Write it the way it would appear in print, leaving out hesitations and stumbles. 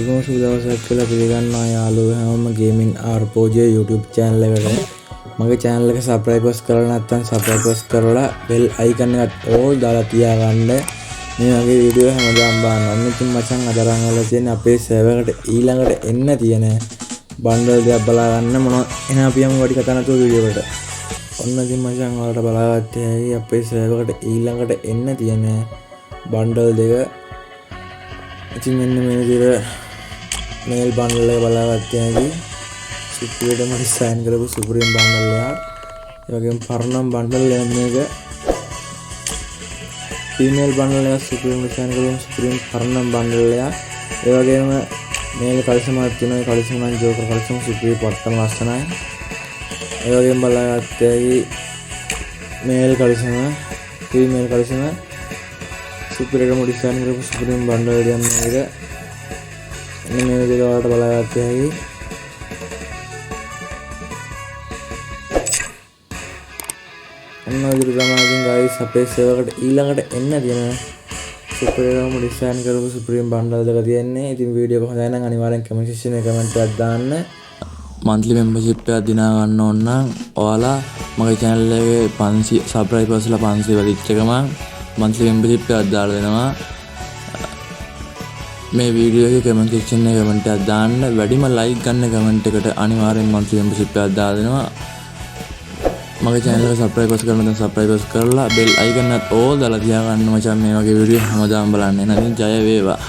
හැමෝටම සුබ දවසක් කියලා පිළිගන්නවා යාළුවෝ හැමෝම ගේමින් ආර්පෝජේ YouTube channel එකට. මගේ channel එක subscribe කරලා නැත්නම් subscribe කරලා bell icon එකට all දාලා තියාගන්න. මේ වගේ වීඩියෝ හැමදාම බලන්න. ඉතින් මචං අද අරන් ආලා තියෙන්නේ අපේ server එකට ඊළඟට එන්න තියෙන bundle දෙයක් බලා ගන්න මොනවා එන අපි යමු වැඩි කතා නැතුව වීඩියෝ එකට. ඔන්න ඉතින් මචං ඔයාලට බලාගත්තේ අපේ server එකට ඊළඟට එන්න තියෙන bundle දෙක. ඉතින් මෙන්න මේ විදිහට මේල් බන්ඩල් එක බලාගත්තේ නැති සුප්‍රීම ඩිසයින් කරපු සුප්‍රීම බන්ඩල් එකක්. ඒ වගේම පරණම් බන්ඩල් එකක් ෆීමේල් බන්ඩල් එකක් සුප්‍රීම ඩිසයින් කරපු සුප්‍රීම පරණම් බන්ඩල් එකක්. ඒ වගේම මේල් කලිසමක් තියෙනවා. කලිසම නම් ජෝකර් කලිසම සුප්‍රීම පට්ටම ලස්සනයි. ඒ වගේම බලාගත්තේ මේල් කලිසම ෆීමේල් කලිසම සුප්‍රීම ඩිසයින් කරපු සුප්‍රීම බන්ඩල් එකක් මේක. මේ විදිහට ඔයාලට බලාගත්තේ හැකි. අන්න විදිහට තමයි ඉතින් guys අපේ server එකට ඊළඟට එන්න තියෙන සුප්‍රීම ඩිසයින් කරපු සුප්‍රීම බන්ඩල් දෙක තියෙන්නේ. ඉතින් වීඩියෝ එක හොඳයි නම් අනිවාර්යෙන් comment section එකේ comment එකක් දාන්න. monthly membership එකක් දිනා ගන්න ඕන නම් ඔයාලා මගේ channel එකේ 500 subscribersලා 500 වැඩිච්ච එකම monthly membership එකක් දාලා දෙනවා. මේ වීඩියෝ එකේ comment section එකේ comment එකක් දාන්න. වැඩිම like ගන්න comment එකට අනිවාර්යෙන් monthly membership එකක් දාලා දෙනවා. මගේ channel එක subscribe කරලා නැත්නම් subscribe කරලා bell icon එකත් all දාලා තියාගන්න මචං. මේ වගේ වීඩියෝ හැමදාම බලන්න. එහෙනම් ජය වේවා.